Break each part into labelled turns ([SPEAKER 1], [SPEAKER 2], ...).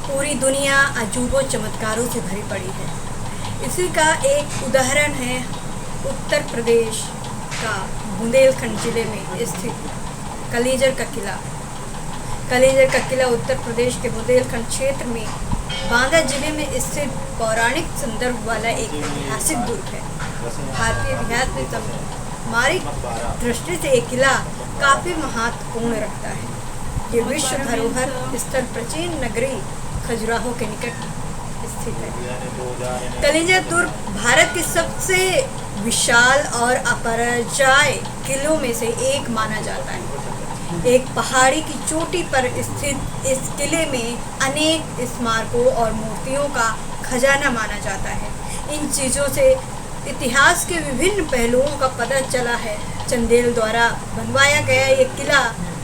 [SPEAKER 1] पूरी दुनिया अजूबों चमत्कारों से भरी पड़ी है। इसी का एक उदाहरण है उत्तर प्रदेश का बुंदेलखंड जिले में स्थित कलिंजर का किला। कलिंजर का किला उत्तर प्रदेश के बुंदेलखंड क्षेत्र में बांदा जिले में स्थित पौराणिक संदर्भ वाला एक ऐतिहासिक दुर्ग है। भारतीय इतिहास में सामरिक दृष्टि से एक किला काफी महत्वपूर्ण रखता है। ये विश्व धरोहर स्थल प्राचीन नगरी खजुराहो के निकट स्थित है। कलिंजर दुर्ग भारत के सबसे विशाल और अपराजय किलों में से एक माना जाता है। एक पहाड़ी की चोटी पर स्थित इस किले में अनेक स्मारकों और मूर्तियों का खजाना माना जाता है। इन चीज़ों से इतिहास के विभिन्न पहलुओं का पता चला है। चंदेल द्वारा बनवाया गया ये किला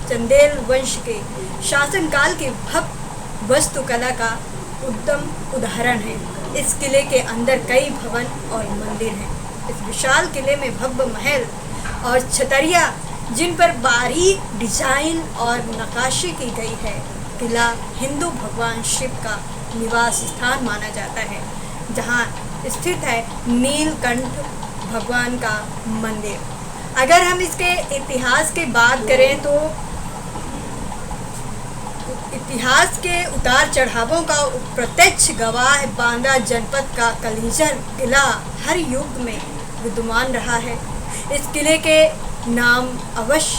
[SPEAKER 1] चंदेल वंश के शासनकाल की भव्य वास्तुकला का उत्तम उदाहरण है। इस किले के अंदर कई भवन और मंदिर हैं। इस विशाल किले में भव्य महल और छतरियाँ जिन पर बारीक डिजाइन और नक्काशी की गई है। किला हिंदू भगवान शिव का निवास स्थान माना जाता है, जहाँ स्थित है नीलकंठ भगवान का मंदिर। अगर हम इसके इतिहास की बात करें तो इतिहास के उतार चढ़ावों का प्रत्यक्ष गवाह बांदा जनपद का कलिंजर किला हर युग में विद्यमान रहा है। इस किले के नाम अवश्य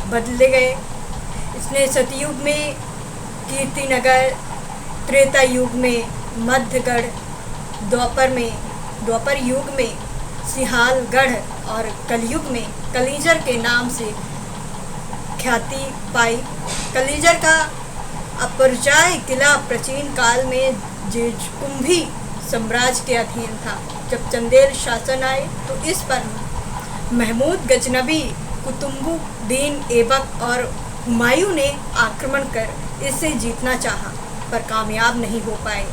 [SPEAKER 1] बदले गए। इसने सतयुग में कीर्तिनगर, त्रेता युग में मध्यगढ़, द्वापर युग में सिंहालगढ़ और कलयुग में कलिंजर के नाम से ख्याति पाई। कलिंजर का अपरजाय किला प्राचीन काल में जेजकुंभी साम्राज्य के अधीन था। जब चंदेल शासन आए तो इस पर महमूद गजनबी, कुतुबुद्दीन ऐबक और हुमायूं ने आक्रमण कर इसे जीतना चाहा, पर कामयाब नहीं हो पाए।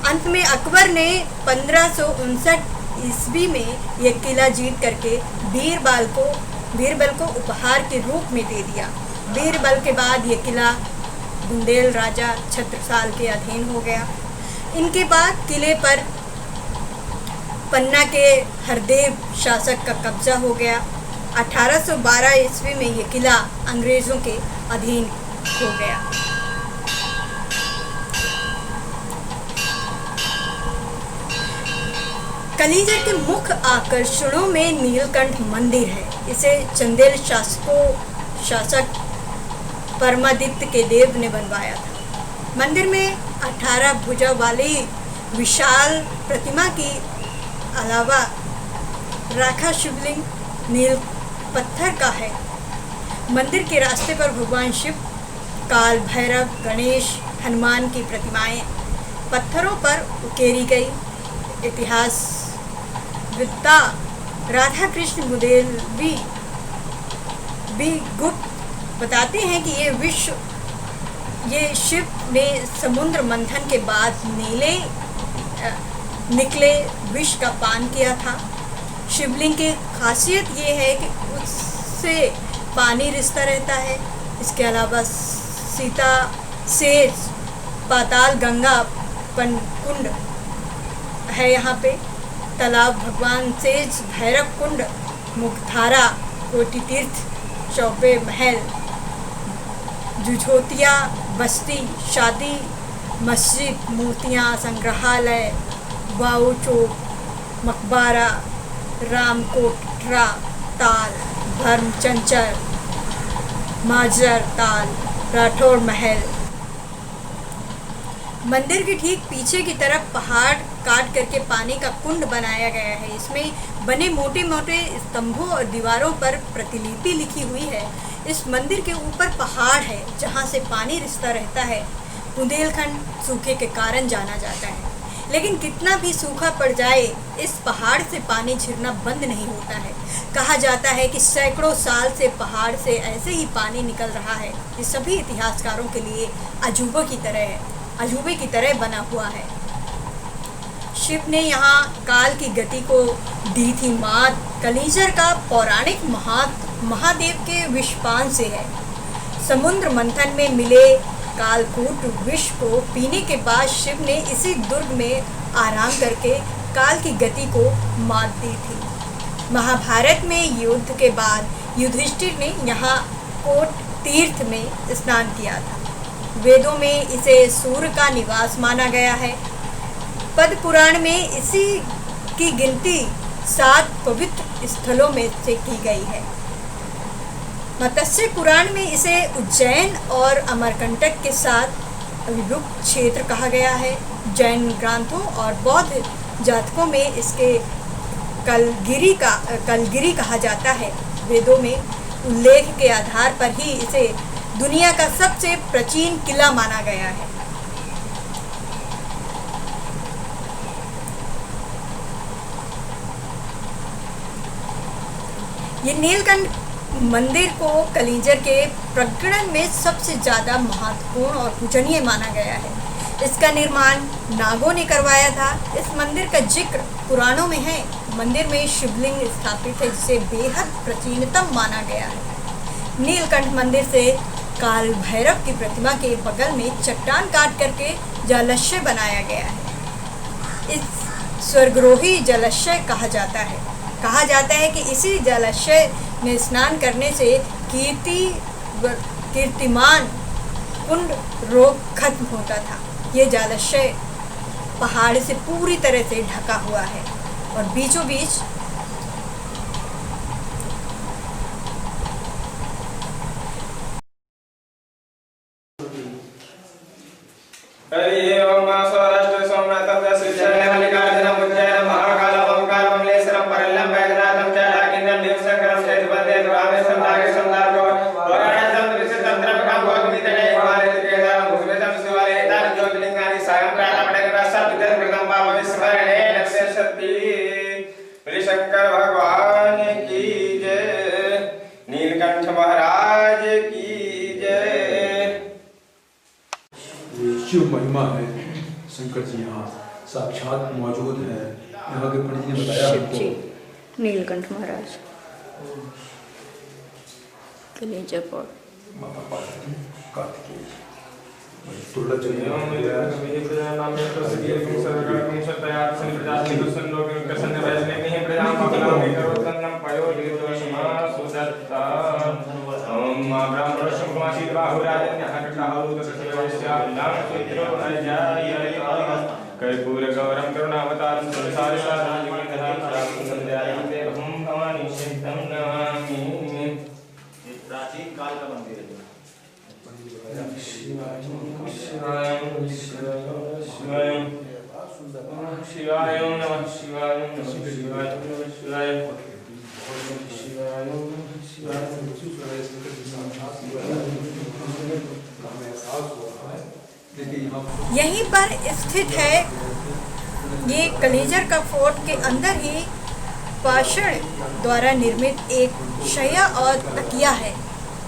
[SPEAKER 1] अंत में अकबर ने 1559 ईस्वी में यह किला जीत करके बीरबल को उपहार के रूप में दे दिया। बीरबल के बाद यह किला बुंदेल राजा छत्रसाल के अधीन हो गया। इनके बाद किले पर पन्ना के हरदेव शासक का कब्जा हो गया। 1812 ईस्वी में यह किला अंग्रेजों के अधीन हो गया। कलिंजर के मुख्य आकर्षणों में नीलकंठ मंदिर है। इसे चंदेल शासक परमादित्य के देव ने बनवाया था। मंदिर में 18 भुजा वाली विशाल प्रतिमा की अलावा राखा शिवलिंग नील पत्थर का है। मंदिर के रास्ते पर भगवान शिव, काल भैरव, गणेश, हनुमान की प्रतिमाएं पत्थरों पर उकेरी गई। इतिहासवेत्ता राधा कृष्ण बुंदेलवी गुप्त बताते हैं कि ये शिव ने समुद्र मंथन के बाद निकले विष का पान किया था। शिवलिंग की खासियत ये है कि उससे पानी रिसता रहता है। इसके अलावा सीता सेज, पाताल गंगा कुंड है यहाँ पे। तालाब भगवान सेज, भैरव कुंड, मुखधारा, कोटि तीर्थ, चौबे महल, जुझोतिया बस्ती, शादी मस्जिद, मूर्तियाँ, संग्रहालय, वाऊ चौक, मकबरा, रामकोटरा ताल, धर्मचंचल, माजर ताल, राठौर महल। मंदिर के ठीक पीछे की तरफ पहाड़ काट करके पानी का कुंड बनाया गया है। इसमें बने मोटे मोटे स्तंभों और दीवारों पर प्रतिलिपि लिखी हुई है। इस मंदिर के ऊपर पहाड़ है जहाँ से पानी रिसता रहता है। बुंदेलखंड सूखे के कारण जाना जाता है, लेकिन कितना भी सूखा पड़ जाए इस पहाड़ से पानी झरना बंद नहीं होता है। कहा जाता है कि सैकड़ों साल से पहाड़ से ऐसे ही पानी निकल रहा है। ये सभी इतिहासकारों के लिए अजूबे की तरह बना हुआ है। शिव ने यहाँ काल की गति को दी थी मात। कलिंजर का पौराणिक महादेव के विषपान से है। समुद्र मंथन में मिले कालकूट विष को पीने के बाद शिव ने इसी दुर्ग में आराम करके काल की गति को मात दी थी। महाभारत में युद्ध के बाद युधिष्ठिर ने यहाँ कोट तीर्थ में स्नान किया था। वेदों में इसे सूर्य का निवास माना गया है। पद्म पुराण में इसी की गिनती 7 पवित्र स्थलों में से की गई है। मत्स्य पुराण में इसे उज्जैन और अमरकंटक के साथ विभुक्त क्षेत्र कहा गया है। जैन ग्रंथों और बौद्ध जातकों में इसके कलगिरी कहा जाता है। वेदों में उल्लेख के आधार पर ही इसे दुनिया का सबसे प्राचीन किला माना गया है। ये नीलकंठ मंदिर को कलिंजर के प्रकरण में सबसे ज़्यादा महत्वपूर्ण और पूजनीय माना गया है। इसका निर्माण नागों ने करवाया था। इस मंदिर का जिक्र पुराणों में है। मंदिर में शिवलिंग स्थापित है जिसे बेहद प्राचीनतम माना गया है। नीलकंठ मंदिर से काल भैरव की प्रतिमा के बगल में चट्टान काट करके जलाशय बनाया गया है। इस स्वर्गरोही जलाशय कहा जाता है कि इसी जलाशय में स्नान करने से कीर्तिमान कुंड रोग खत्म होता था। ये जलाशय पहाड़ से पूरी तरह से ढका हुआ है और बीचों बीच
[SPEAKER 2] शंकर भगवान की जय, नीलकंठ महाराज की जय।
[SPEAKER 3] शिव महिमा है। शंकर जी यहाँ साक्षात मौजूद है। यहाँ के पंडित ने बताया हमको।
[SPEAKER 1] नीलकंठ महाराज कलेजा पर
[SPEAKER 3] माता पार्वती कार्तिकेय
[SPEAKER 2] कर्पूर गौरम करुणावतारम
[SPEAKER 4] प्राचीन काल का मंदिर है।
[SPEAKER 2] शिवाय नमः शिवाय
[SPEAKER 1] यहीं पर स्थित है। ये कलेजर का फोर्ट के अंदर ही पाषाण द्वारा निर्मित एक शैया और तकिया है।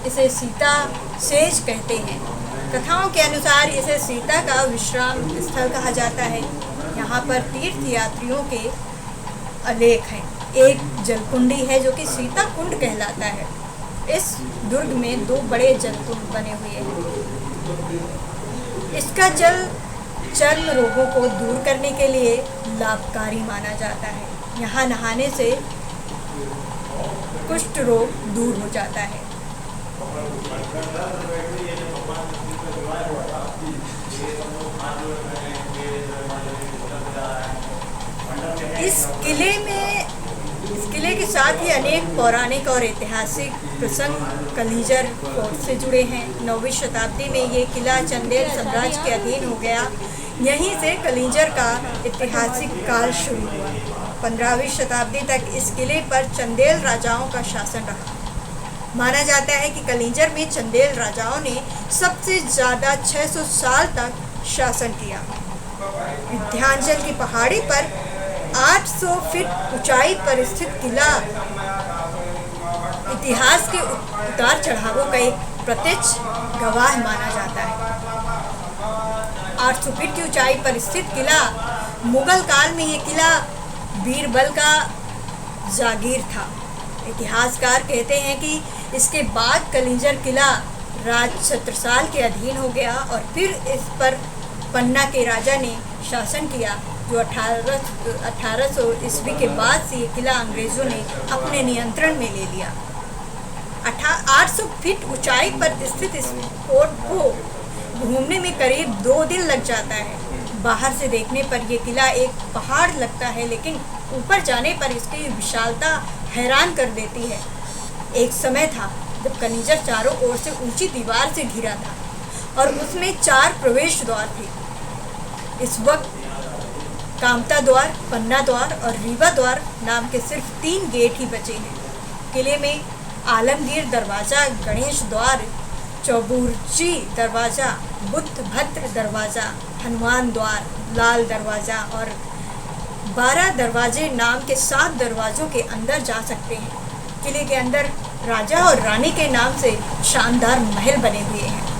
[SPEAKER 1] इसे सीता सेज कहते हैं। कथाओं के अनुसार इसे सीता का विश्राम स्थल कहा जाता है। यहाँ पर तीर्थ यात्रियों के अलेख हैं। एक जलकुंडी है जो कि सीता कुंड कहलाता है। इस दुर्ग में 2 बड़े जलकुंड बने हुए हैं। इसका जल चर्म रोगों को दूर करने के लिए लाभकारी माना जाता है। यहाँ नहाने से कुष्ठ रोग दूर हो जाता है। इस किले के साथ ही अनेक पौराणिक और ऐतिहासिक प्रसंग कलिंजर फोर्ट से जुड़े हैं। 9वीं शताब्दी में ये किला चंदेल साम्राज्य के अधीन हो गया। यहीं से कलिंजर का ऐतिहासिक काल शुरू हुआ। 15वीं शताब्दी तक इस किले पर चंदेल राजाओं का शासन रहा। माना जाता है कि कलिंजर में चंदेल राजाओं ने सबसे ज़्यादा 600 साल तक शासन किया। विंध्याचल की पहाड़ी पर 800 फीट ऊंचाई पर स्थित किला इतिहास के उतार चढ़ावों का एक प्रत्यक्ष गवाह माना जाता है। 800 फीट की ऊंचाई पर स्थित किला मुगल काल में ये किला बीरबल का जागीर था। इतिहासकार कहते हैं कि इसके बाद कलिंजर किला राज छत्रसाल के अधीन हो गया और फिर इस पर पन्ना के राजा ने शासन किया, जो 1800 ईस्वी के बाद से ये किला अंग्रेज़ों ने अपने नियंत्रण में ले लिया। 800 फीट ऊंचाई पर स्थित इस फोर्ट को घूमने में करीब 2 दिन लग जाता है। बाहर से देखने पर यह किला एक पहाड़ लगता है, लेकिन ऊपर जाने पर इसकी विशालता हैरान कर देती है। एक समय था जब कनिजर चारों ओर से ऊंची दीवार से घिरा था और उसमें 4 प्रवेश द्वार थे। इस वक्त कामता द्वार, पन्ना द्वार और रीवा द्वार नाम के सिर्फ 3 गेट ही बचे हैं। किले में आलमगीर दरवाज़ा, गणेश द्वार, चौबुर्ची दरवाज़ा, बुद्ध भद्र दरवाज़ा, हनुमान द्वार, लाल दरवाज़ा और 12 दरवाजे नाम के 7 दरवाज़ों के अंदर जा सकते हैं। किले के अंदर राजा और रानी के नाम से शानदार महल बने हुए हैं।